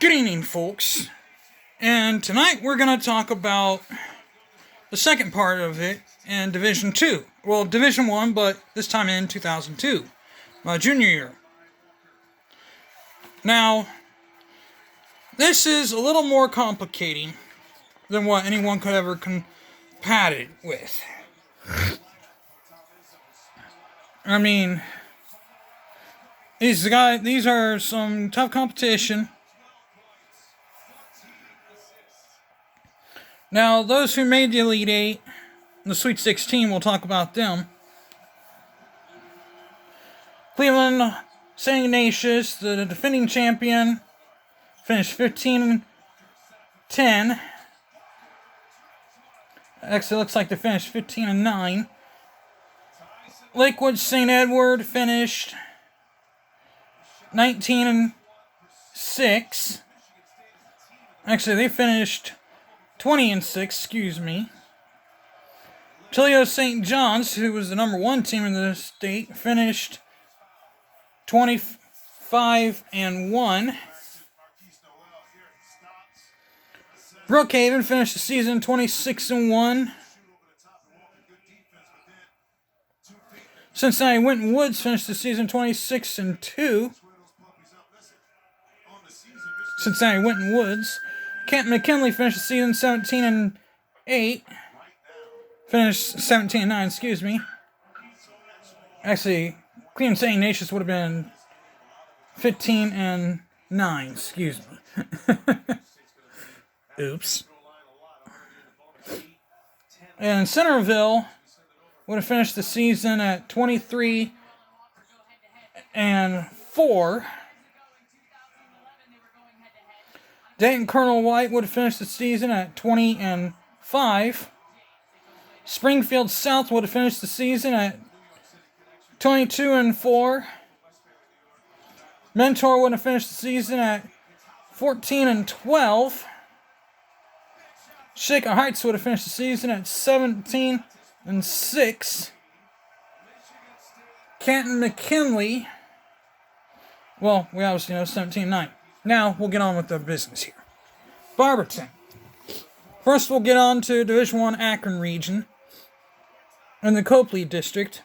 Good evening, folks. And tonight we're going to talk about the second part of it in Division 2. Well, Division 1, but this time in 2002, my junior year. Now, this is a little more complicating than what anyone could ever compat it with. I mean, these are some tough competition. Now, those who made the Elite Eight, the Sweet 16, we'll talk about them. Cleveland St. Ignatius, the defending champion, finished 15-10. Actually, it looks like they finished 15-9. Lakewood St. Edward finished 19-6. Actually, they finished 20-6, excuse me. Toledo St. John's, who was the number one team in the state, finished 25-1. Brookhaven finished the season 26-1. Cincinnati Winton Woods finished the season 26-2. Cincinnati Winton Woods. Canton McKinley finished the season 17-8. Finished 17-9, excuse me. Actually, Cleveland St. Ignatius would have been 15-9, excuse me. Oops. And Centerville would have finished the season at 23-4. Dayton Colonel White would have finished the season at 20-5. Springfield South would have finished the season at 22-4. Mentor would have finished the season at 14-12. Shaker Heights would have finished the season at 17-6. Canton McKinley, well, we obviously know 17-9. Now, we'll get on with the business here. Barberton. First, we'll get on to Division I Akron region and the Copley district.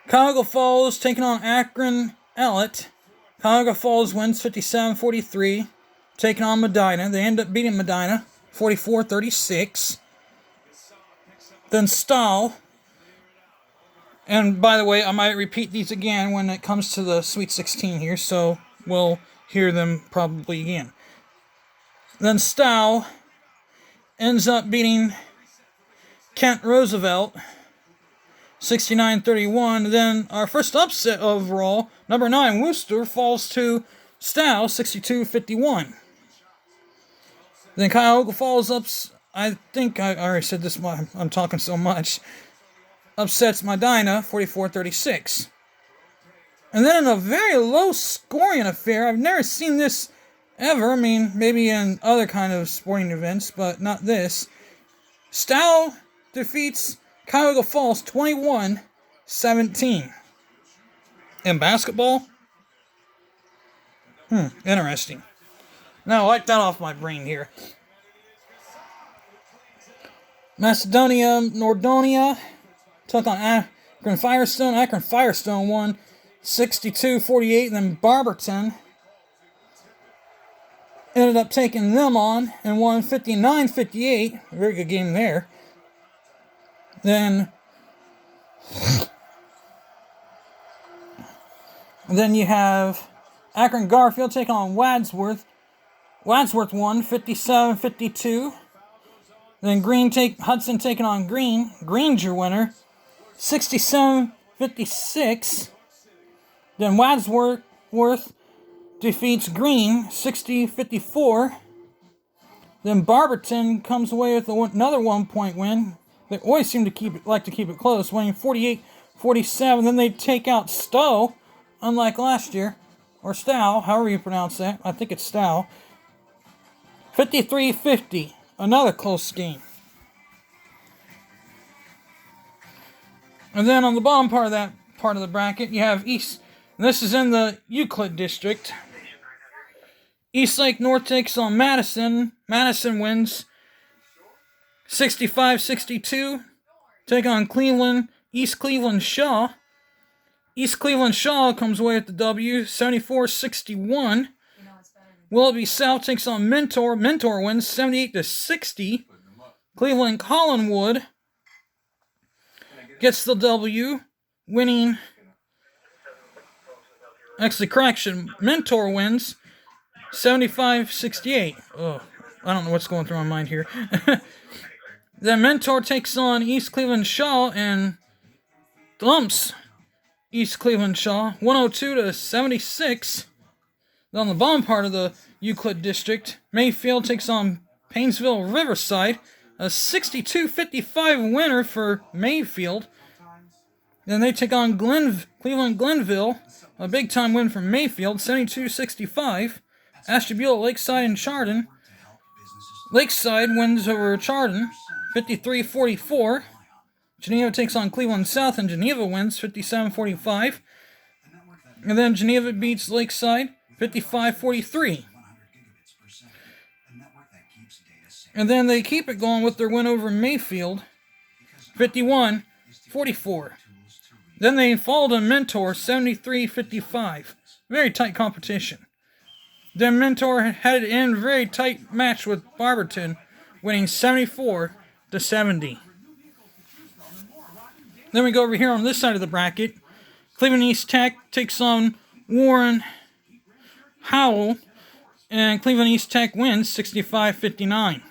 Cuyahoga Falls taking on Akron Ellet. Cuyahoga Falls wins 57-43, taking on Medina. They end up beating Medina 44-36. Then Stahl. And by the way, I might repeat these again when it comes to the Sweet 16 here, so we'll hear them probably again. Then Stahl ends up beating Kent Roosevelt 69-31. Then our first upset overall, number 9 Worcester falls to Stahl 62-51. Then Cuyahoga Falls I think I already said this, I'm talking so much. Upsets Medina 44-36. And then in a very low scoring affair, I've never seen this ever. I mean, maybe in other kind of sporting events, but not this. Stahl defeats Cuyahoga Falls 21-17. In basketball? Interesting. Now, wipe that off my brain here. Macedonia Nordonia took on Akron Firestone. Akron Firestone won 62-48. Then Barberton ended up taking them on and won 59-58. A very good game there. Then you have Akron Garfield taking on Wadsworth. Wadsworth won 57-52. Then Hudson taking on Green. Green's your winner. 67-56. Then Wadsworth defeats Green 60-54. Then Barberton comes away with another 1-point win. They always seem to keep it close, winning 48-47. Then they take out Stowe, unlike last year, or Stow, however you pronounce that. I think it's Stow. 53-50. Another close game. And then on the bottom part of the bracket, you have This is in the Euclid district. Eastlake North takes on Madison. Madison wins 65-62. Take on Cleveland. East Cleveland Shaw. East Cleveland Shaw comes away with the W, 74-61. Willoughby South takes on Mentor. Mentor wins 78-60. Cleveland Collinwood gets the W, winning. Actually, correction. Mentor wins 75-68. Oh, I don't know what's going through my mind here. Then Mentor takes on East Cleveland Shaw and thumps East Cleveland Shaw 102-76. On the bottom part of the Euclid district, Mayfield takes on Painesville Riverside, a 62-55 winner for Mayfield. Then they take on Cleveland Glenville, a big-time win for Mayfield, 72-65. Ashtabula, Lakeside, and Chardon. Lakeside wins over Chardon, 53-44. Geneva takes on Cleveland South, and Geneva wins 57-45. And then Geneva beats Lakeside 55-43. And then they keep it going with their win over Mayfield, 51-44. Then they fall to Mentor, 73-55. Very tight competition. Then Mentor had it in a very tight match with Barberton, winning 74-70. Then we go over here on this side of the bracket. Cleveland East Tech takes on Warren Howell, and Cleveland East Tech wins 65-59.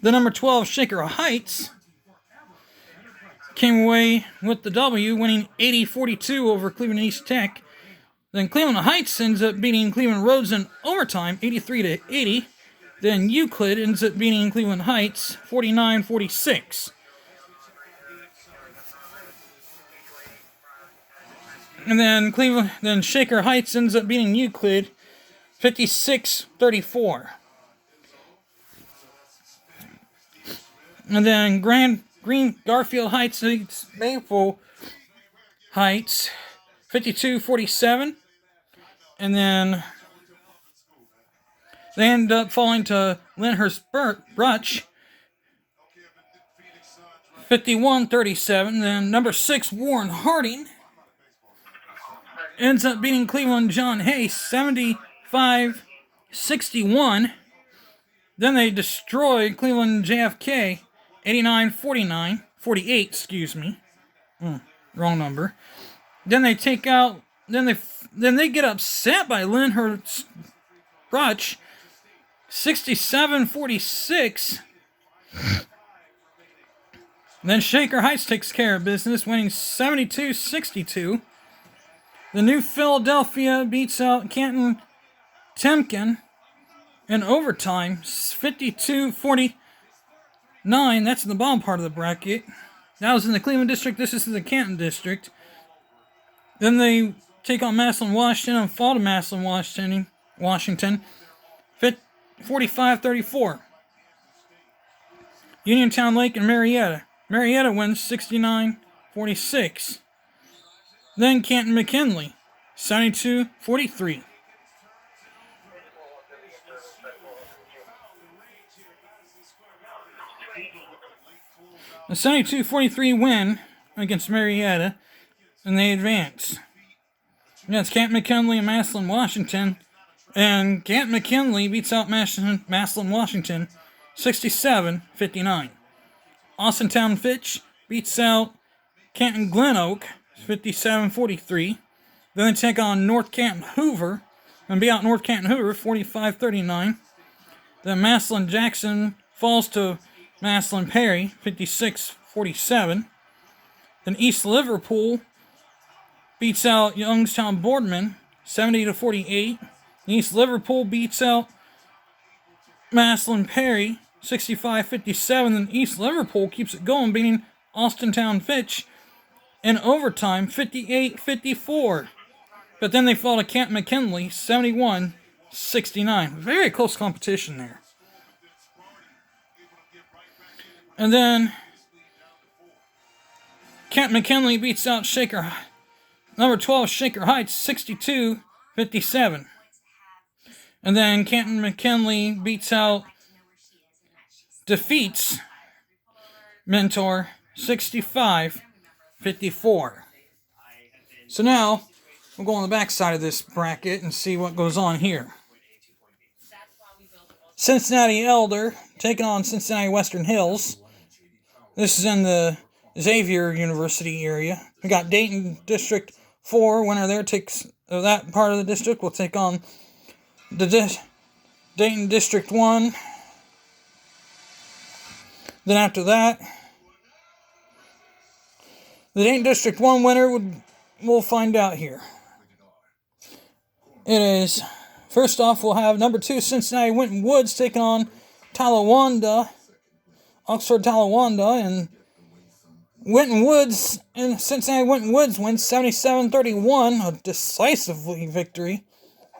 The number 12 Shaker Heights came away with the W, winning 80-42 over Cleveland East Tech. Then Cleveland Heights ends up beating Cleveland Rhodes in overtime, 83-80. Then Euclid ends up beating Cleveland Heights, 49-46. And then Shaker Heights ends up beating Euclid, 56-34. And then Green Garfield Heights beats Maple Heights, 52-47. And then they end up falling to Lyndhurst Brutch, 51-37. Then number 6 Warren Harding ends up beating Cleveland John Hay, 75-61. Then they destroy Cleveland JFK, 89-48, excuse me. Wrong number. Then they take out, then they get upset by Lyndhurst Brutch, 67-46. Then Shaker Heights takes care of business, winning 72-62. The New Philadelphia beats out Canton Temkin in overtime, 52-49. That's in the bottom part of the bracket. That was in the Cleveland district. This is in the Canton district. Then they take on Massillon, Washington, and fall to Massillon, Washington, 45-34. Uniontown Lake and Marietta. Marietta wins 69-46. Then Canton McKinley, 72-43. A 72-43 win against Marietta, and they advance. That's Canton McKinley and Massillon, Washington. And Canton McKinley beats out Massillon, Washington, 67-59. Austintown Fitch beats out Canton Glen Oak, 57-43. Then they take on North Canton Hoover and beat out North Canton Hoover, 45-39. Then Massillon Jackson falls to Massillon Perry, 56-47. Then East Liverpool beats out Youngstown Boardman, 70-48. East Liverpool beats out Massillon Perry, 65-57. Then East Liverpool keeps it going, beating Austintown Fitch in overtime, 58-54. But then they fall to Canton McKinley, 71-69. Very close competition there. And then Canton McKinley beats out Shaker Number 12, Shaker Heights, 62-57. And then Canton McKinley defeats Mentor, 65-54. So now, we'll go on the back side of this bracket and see what goes on here. Cincinnati Elder taking on Cincinnati Western Hills. This is in the Xavier University area. We got Dayton District 4. Winner there takes that part of the district will take on the Dayton District 1. Then after that, the Dayton District 1 winner we'll find out here. It is, first off, we'll have number 2, Cincinnati Winton Woods taking on Talawanda, Oxford Talawanda, and Cincinnati Winton Woods wins 77-31, a decisive victory.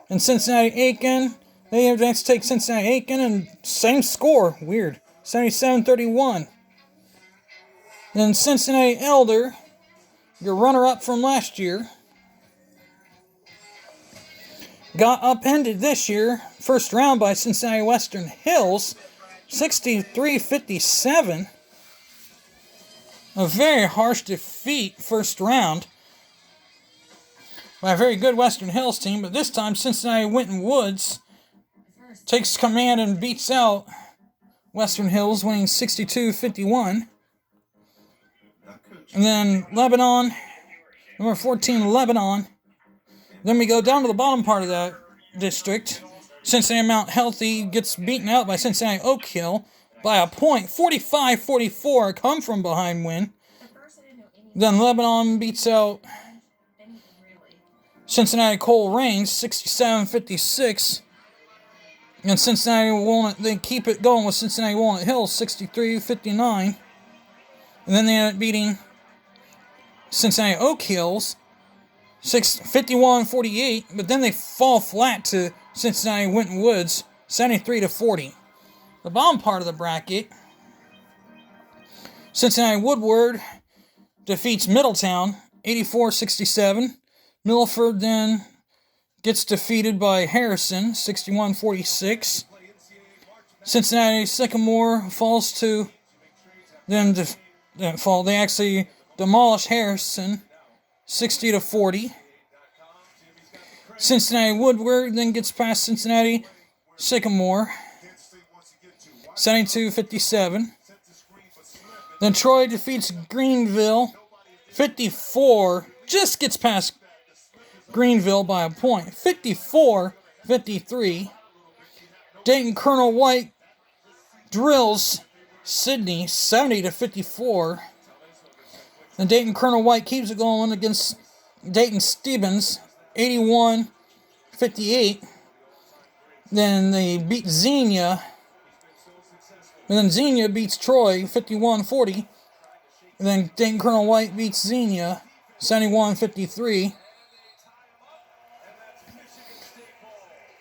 And Cincinnati Aiken, they advance to take Cincinnati Aiken, and same score, weird, 77-31. Then Cincinnati Elder, your runner-up from last year, got upended this year, first round by Cincinnati Western Hills, 63-57. A very harsh defeat first round by a very good Western Hills team, but this time Cincinnati Winton Woods takes command and beats out Western Hills, winning 62-51. And then Lebanon, number 14, Lebanon. Then we go down to the bottom part of that district. Cincinnati Mount Healthy gets beaten out by Cincinnati Oak Hill by a point, 45-44, come from behind win. Then Lebanon beats out Cincinnati Coleraine, 67-56. And Cincinnati Walnut, they keep it going with Cincinnati Walnut Hills, 63-59. And then they end up beating Cincinnati Oak Hills, 51-48, but then they fall flat to Cincinnati Winton Woods, 73-40. The bottom part of the bracket, Cincinnati Woodward defeats Middletown, 84-67. Milford then gets defeated by Harrison, 61-46. Cincinnati Sycamore falls to they actually demolish Harrison, 60-40. Cincinnati Woodward then gets past Cincinnati Sycamore, 72-57. Then Troy defeats Greenville, 54. Just gets past Greenville by a point, 54-53. Dayton Colonel White drills Sydney, 70-54. Then Dayton Colonel White keeps it going against Dayton Stevens, 81-58. Then they beat Xenia. And then Xenia beats Troy, 51-40. And then Dayton Colonel White beats Xenia, 71-53.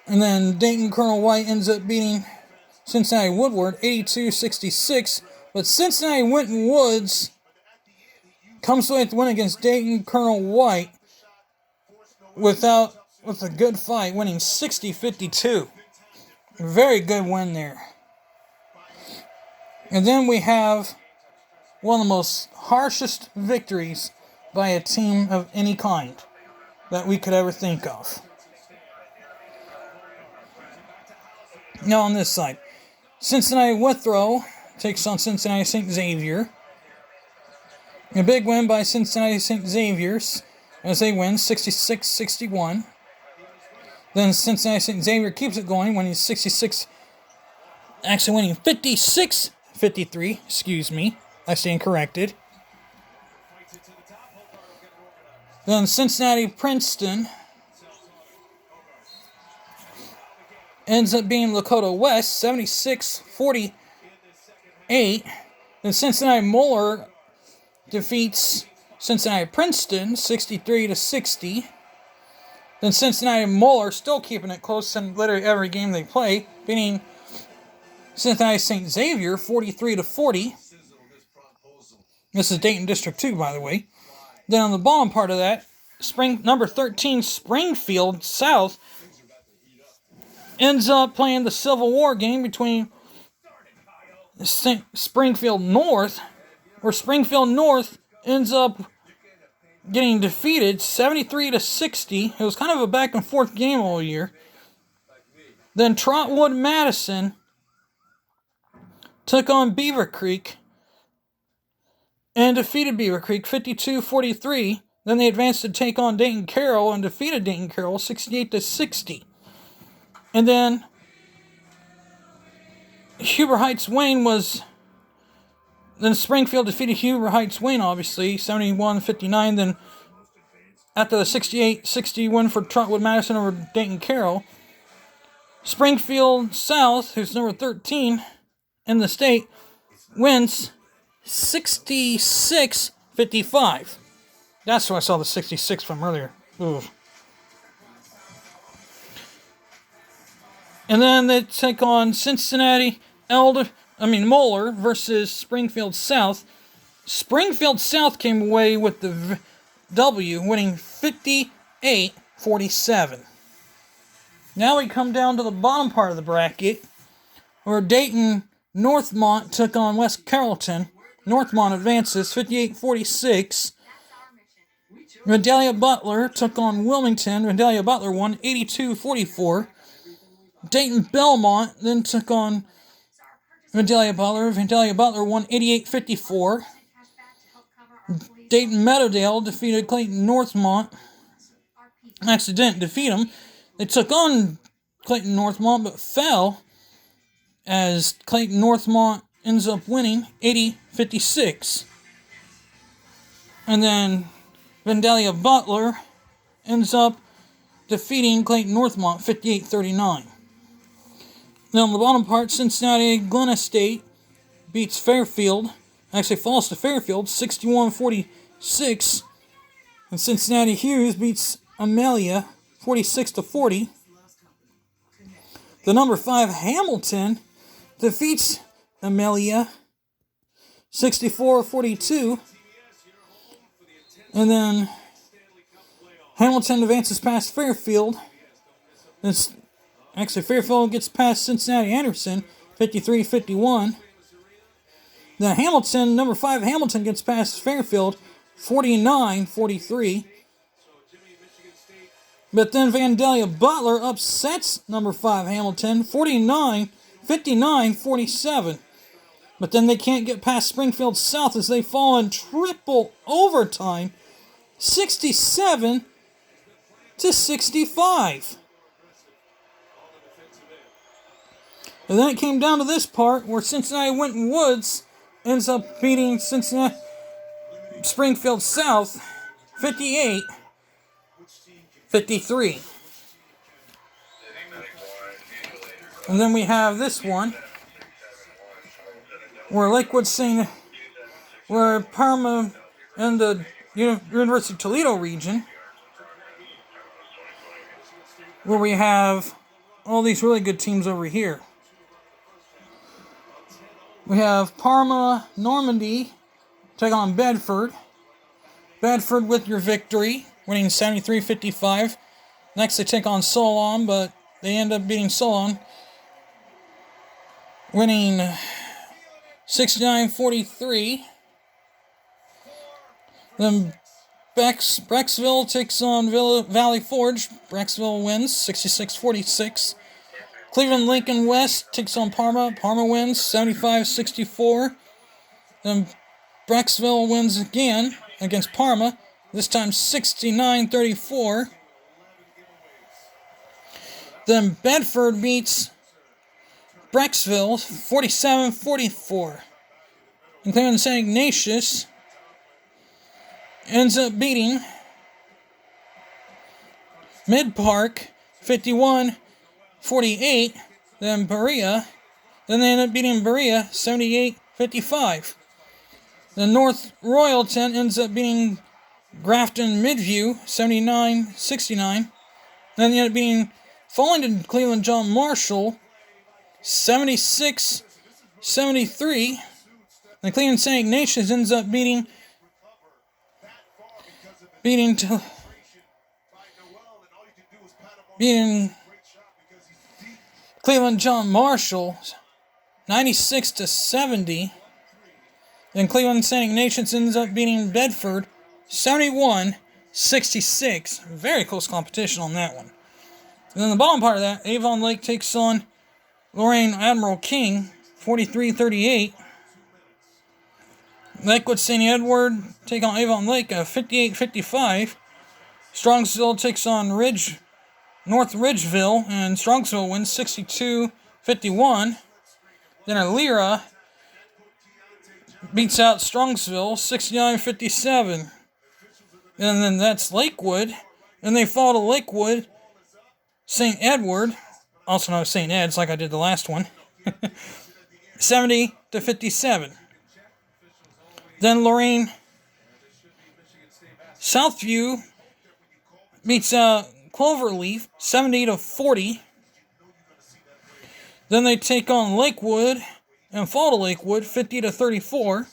And then Dayton Colonel White ends up beating Cincinnati Woodward, 82-66. But Cincinnati Winton Woods comes away with the win against Dayton Colonel White with a good fight, winning 60-52. Very good win there. And then we have one of the most harshest victories by a team of any kind that we could ever think of. Now on this side, Cincinnati Withrow takes on Cincinnati St. Xavier. A big win by Cincinnati St. Xavier's as they win 66-61. Then Cincinnati St. Xavier keeps it going, winning 56-53. Excuse me, I stand corrected. Then Cincinnati Princeton ends up being Lakota West, 76-48. Then Cincinnati Moeller defeats Cincinnati Princeton, 63-60. Then Cincinnati Moeller still keeping it close in literally every game they play, beating Cincinnati St. Xavier, 43-40. This is Dayton District 2, by the way. Then on the bottom part of that, number 13 Springfield South ends up playing the Civil War game between Springfield North, where Springfield North ends up getting defeated 73-60. It was kind of a back and forth game all year. Then Trotwood Madison took on Beaver Creek and defeated Beaver Creek 52-43. Then they advanced to take on Dayton Carroll and defeated Dayton Carroll 68-60. And then Huber Heights Wayne then Springfield defeated Huber Heights Wayne, obviously, 71-59. Then after the 68-60 win for Trotwood Madison over Dayton Carroll, Springfield South, who's number 13 in the state, wins 66-55. That's where I saw the 66 from earlier. Ooh. And then they take on Cincinnati Moeller versus Springfield South. Springfield South came away with the W, winning 58-47. Now we come down to the bottom part of the bracket, where Dayton Northmont took on West Carrollton. Northmont advances 58-46. Vandalia Butler took on Wilmington. Vandalia Butler won 82-44. Dayton Belmont then took on Vandalia Butler. Vandalia Butler won 88-54. Dayton Meadowdale defeated Clayton Northmont. Actually didn't defeat them. They took on Clayton Northmont but fell, as Clayton Northmont ends up winning 80-56. And then Vandalia Butler ends up defeating Clayton Northmont 58-39. Now on the bottom part, Cincinnati Glen Estate beats Fairfield. Actually falls to Fairfield 61-46. And Cincinnati Hughes beats Amelia 46-40. The number 5 Hamilton defeats Amelia 64-42. And then Hamilton advances past Fairfield. Fairfield gets past Cincinnati Anderson 53-51. Then Hamilton, number 5 Hamilton gets past Fairfield 49-43. But then Vandalia Butler upsets number 5 Hamilton 59-47. But then they can't get past Springfield South as they fall in triple overtime 67-65. And then it came down to this part where Cincinnati Winton Woods ends up beating Springfield South 58-53. And then we have this one where where Parma and the University of Toledo region, where we have all these really good teams over here. We have Parma Normandy take on Bedford. Bedford with your victory, winning 73-55. Next they take on Solon, but they end up beating Solon, winning 69-43. Then Brecksville takes on Valley Forge. Brecksville wins 66-46. Cleveland Lincoln West takes on Parma. Parma wins 75-64. Then Brecksville wins again against Parma, this time 69-34. Then Bedford beats Brecksville 47-44. And Cleveland St. Ignatius ends up beating Mid-Park 51-48. Then Berea. Then they end up beating Berea 78-55. Then North Royalton ends up beating Grafton Midview 79-69. Then they end up falling to Cleveland John Marshall 76-73. The Cleveland St. Ignatius ends up beating beating Cleveland John Marshall 96-70. Then Cleveland St. Ignatius ends up beating Bedford 71-66. Very close competition on that one. And then the bottom part of that, Avon Lake takes on Lorraine Admiral King 43-38. Lakewood St. Edward take on Avon Lake 58-55. Strongsville takes on North Ridgeville, and Strongsville wins 62-51. Then Alira beats out Strongsville 69-57. And then that's Lakewood. And they fall to Lakewood St. Edward, also known as St. Ed's, like I did the last one, 70-57. Then Lorraine Southview beats Cloverleaf 70-40. Then they take on Lakewood and fall to Lakewood 50-34.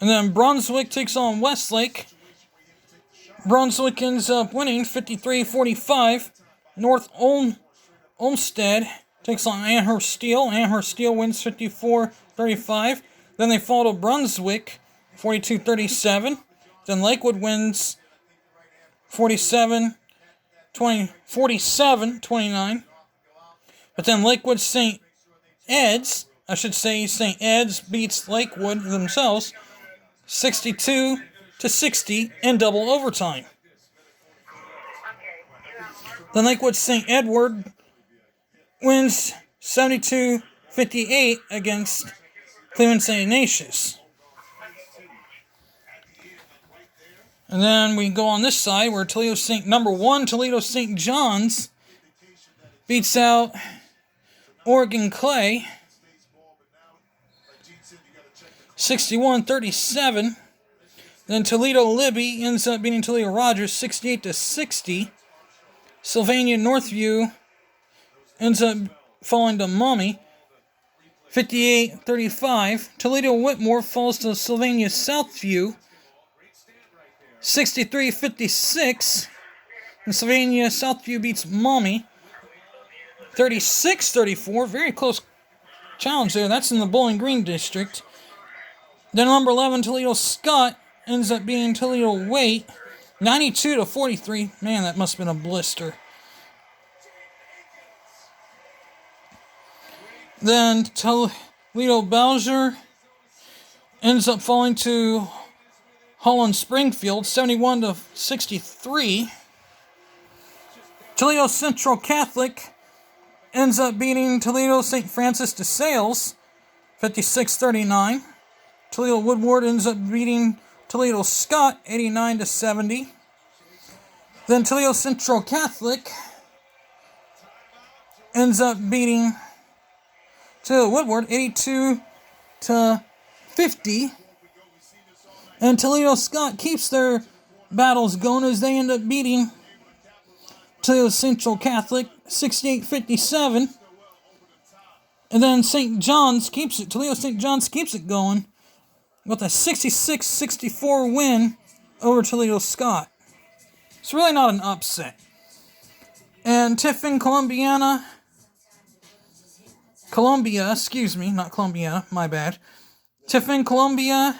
And then Brunswick takes on Westlake. Brunswick ends up winning 53-45. North Olmsted takes on Amherst Steel. Amherst Steel wins 54-35. Then they fall to Brunswick 42-37. Then Lakewood wins 47-29. But then Lakewood St. Ed's beats Lakewood themselves 62-60 in double overtime. Then Lakewood St. Edward wins 72-58 against Cleveland St. Ignatius. And then we go on this side where Toledo St. John's beats out Oregon Clay 61-37. Then Toledo Libby ends up beating Toledo Rogers 68-60. Sylvania Northview ends up falling to Maumee 58-35. Toledo Whitmore falls to Sylvania Southview 63-56. And Sylvania Southview beats Maumee 36-34. Very close challenge there. That's in the Bowling Green district. Then number 11, Toledo Scott ends up being Toledo Waite 92-43. Man, that must have been a blister. Then Toledo Bowser ends up falling to Holland Springfield 71-63. Toledo Central Catholic ends up beating Toledo St. Francis de Sales 56-39. Toledo Woodward ends up beating Toledo Scott 89-70. Then Toledo Central Catholic ends up beating Toledo Woodward 82-50. And Toledo Scott keeps their battles going as they end up beating Toledo Central Catholic 68-57. And then Toledo St. John's keeps it going with a 66-64 win over Toledo Scott. It's really not an upset. And Tiffin Columbia, my bad. Tiffin Columbian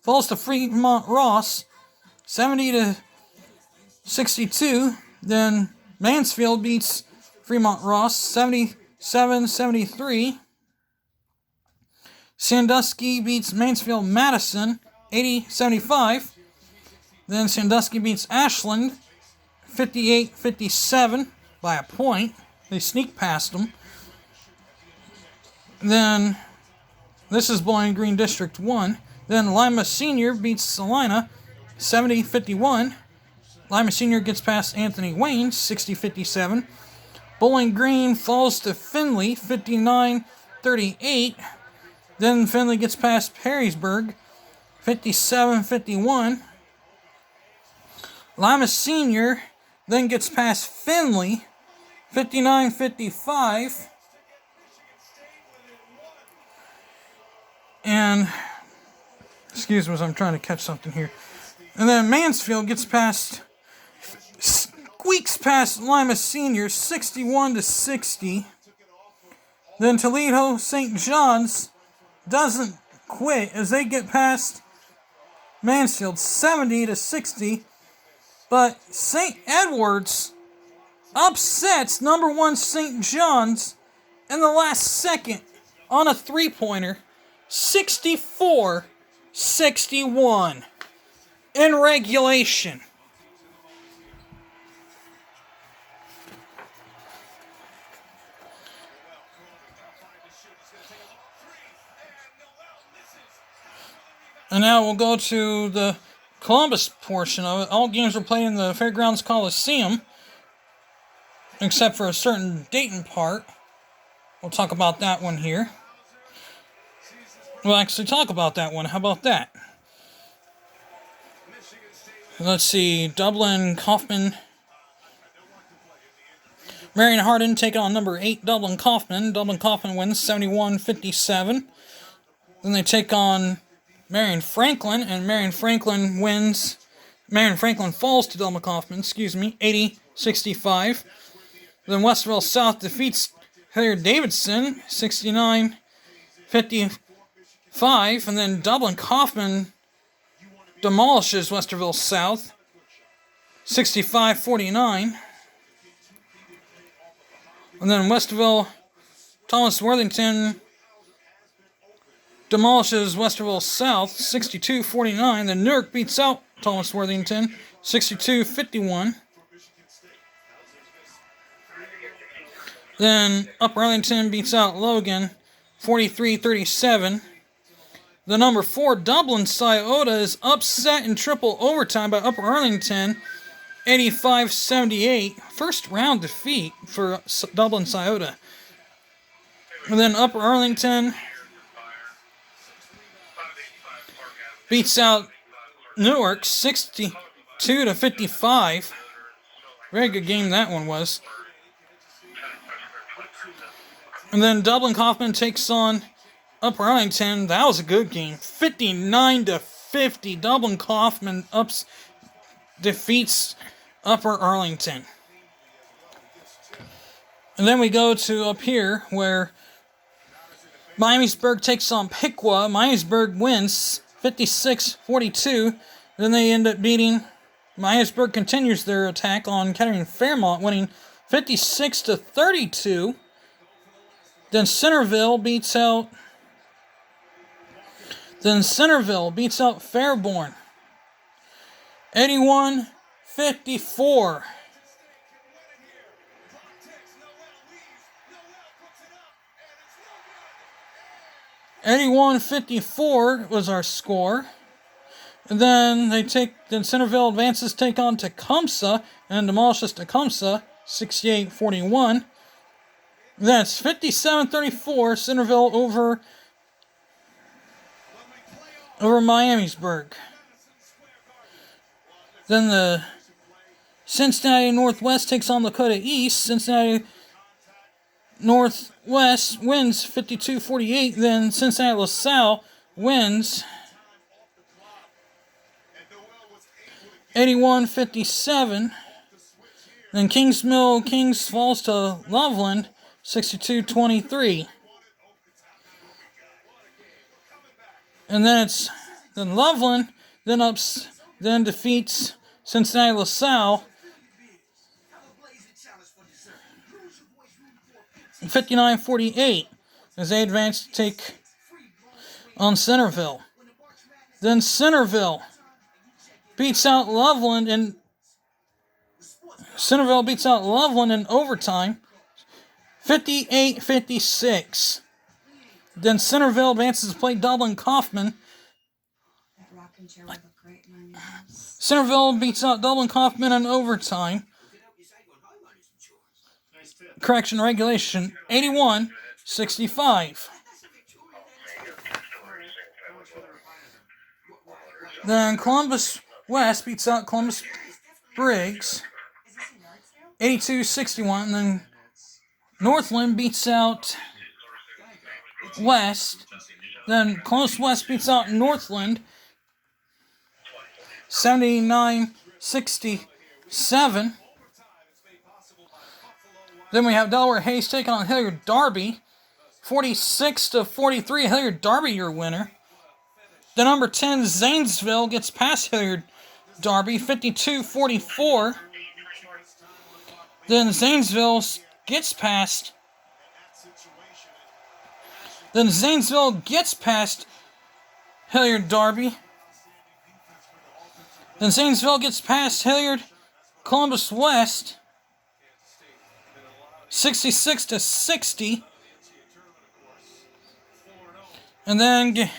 falls to Fremont Ross 70-62. Then Mansfield beats Fremont Ross 77-73. Sandusky beats Mansfield Madison 80-75. Then Sandusky beats Ashland 58-57 by a point. They sneak past them. Then this is Bowling Green District 1. Then Lima Senior beats Salina 70-51. Lima Senior gets past Anthony Wayne 60-57. Bowling Green falls to Findlay 59-38. Then Findlay gets past Perrysburg 57-51. Lima Senior then gets past Findlay 59-55. And Excuse me as I'm trying to catch something here. And then Mansfield squeaks past Lima Senior 61-60. Then Toledo St. John's doesn't quit as they get past Mansfield 70-60. But St. Edwards upsets number 1 St. John's in the last second on a three-pointer, 64-61 in regulation. And now we'll go to the Columbus portion of it. All games were played in the Fairgrounds Coliseum, except for a certain Dayton part. We'll talk about that one here. We'll actually talk about that one. How about that? Let's see. Dublin, Kaufman. Marion Hardin taking on number 8, Dublin Kaufman. Dublin Kaufman wins 71-57. Then they take on Marion Franklin, and Marion Franklin wins. Marion Franklin falls to Dublin Kaufman, 80-65. Then Westerville South defeats Hilliard Davidson, 69-55. And then Dublin Kaufman demolishes Westerville South, 65-49. And then Westerville Thomas Worthington demolishes Westerville South, 62-49. Then Newark beats out Thomas Worthington, 62-51. Then Upper Arlington beats out Logan, 43-37. The number 4 Dublin Scioto is upset in triple overtime by Upper Arlington, 85-78. First round defeat for Dublin Scioto. And then Upper Arlington beats out Newark 62-55. Very good game that one was. And then Dublin Kaufman takes on Upper Arlington. That was a good game. 59-50. Dublin Kaufman defeats Upper Arlington. And then we go to up here where Miamisburg takes on Piqua. Miamisburg wins 56-42. Then they end up beating. Miamisburg continues their attack on Kettering Fairmont, winning 56-32. Then Centerville beats out Fairborn, 81-54. 81-54 was our score. And then Centerville advances, take on Tecumseh, and demolishes Tecumseh, 68-41. That's 57-34, Centerville over Miamisburg. Then the Cincinnati Northwest takes on Lakota East. Cincinnati Northwest wins 52-48. Then Cincinnati LaSalle wins 81-57. Then Kings falls to Loveland, 62-23. And then Loveland then defeats Cincinnati LaSalle 59-48 as they advance to take on Centerville. Then Centerville beats out Loveland in overtime, 58-56. Then Centerville advances to play Dublin Kaufman. Centerville beats out Dublin Kaufman in overtime. Correction, regulation, 81-65. Then Columbus West beats out Columbus Briggs, 82-61. And then Northland beats out West. Then Columbus West beats out Northland, 79-67. Then we have Delaware Hayes taking on Hilliard Darby, 46-43. Hilliard Darby, your winner. The number 10 Zanesville gets past Hilliard Darby, 52-44. Then Zanesville gets past. Then Zanesville gets past Hilliard Darby. Then Zanesville gets past Hilliard Columbus West, 66-60. And then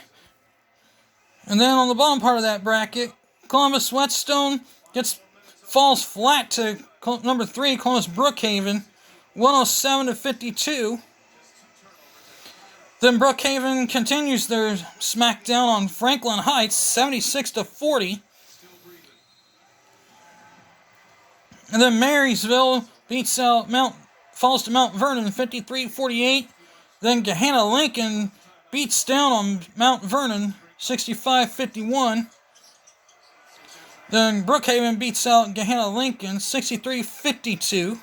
on the bottom part of that bracket, Columbus Whetstone falls flat to number 3, Columbus Brookhaven, 107-52. Then Brookhaven continues their smackdown on Franklin Heights, 76-40. And then Marysville falls to Mount Vernon, 53-48. Then Gahanna Lincoln beats down on Mount Vernon, 65-51. Then Brookhaven beats out Gahanna Lincoln, 63-52.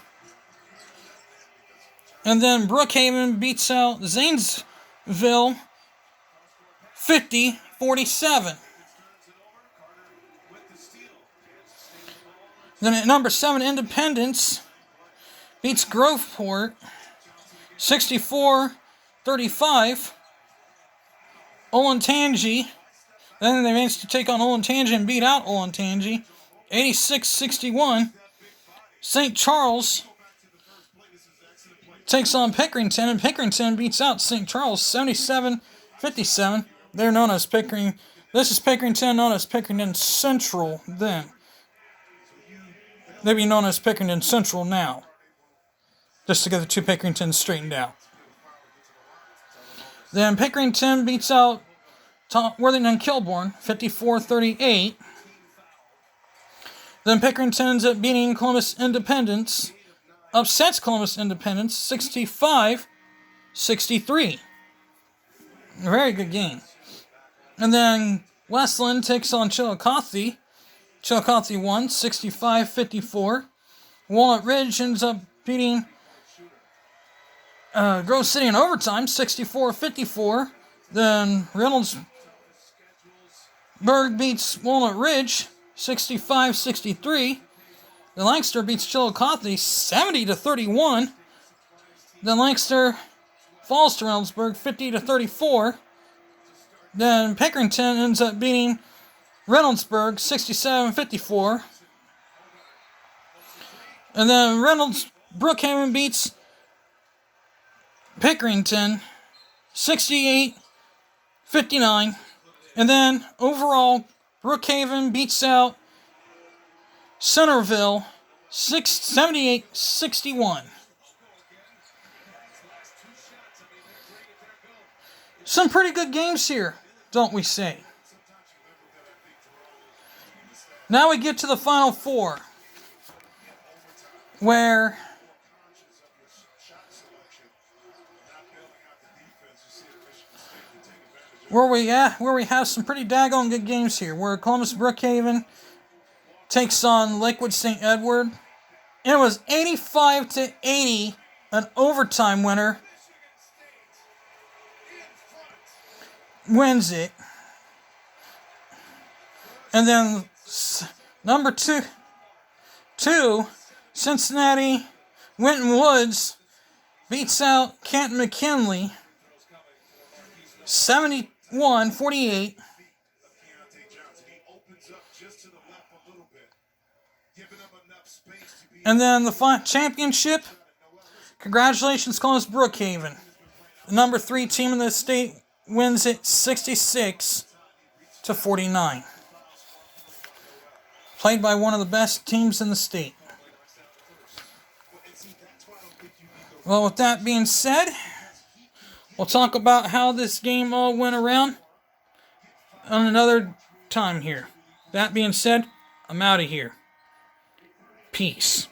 And then Brookhaven beats out Zanesville, 50-47. Then at number 7, Independence beats Groveport, 64-35. Olentangy. Then they managed to take on Olentangy and beat out Olentangy, 86-61. St. Charles takes on Pickerington, and Pickerington beats out St. Charles, 77-57. They're known as Pickering. This is Pickerington, known as Pickerington Central then. They'd be known as Pickerington Central now, just to get the two Pickeringtons straightened out. Then Pickerington beats out Worthington Kilbourne, 54-38. Then Pickerington ends up beating Columbus Independence, upsets Columbus Independence, 65-63. A very good game. And then Westland takes on Chillicothe. Chillicothe won, 65-54. Walnut Ridge ends up beating Grove City in overtime, 64-54. Then Reynoldsburg beats Walnut Ridge, 65-63. Then Lancaster beats Chillicothe, 70-31. Then Lancaster falls to Reynoldsburg, 50-34. Then Pickerington ends up beating Reynoldsburg, 67-54. And then Brookhaven beats Pickerington, 68-59. And then overall, Brookhaven beats out Centerville, 78-61. Some pretty good games here, don't we say? Now we get to the Final Four, where we have some pretty daggone good games here, where Columbus Brookhaven takes on Lakewood St. Edward. It was 85-80, an overtime winner wins it. And then number two, Cincinnati Winton Woods beats out Canton McKinley, 71-48. And then the championship, congratulations, Columbus Brookhaven. The number 3 team in the state wins it 66-49. Played by one of the best teams in the state. Well, with that being said, we'll talk about how this game all went around on another time here. That being said, I'm out of here. Peace.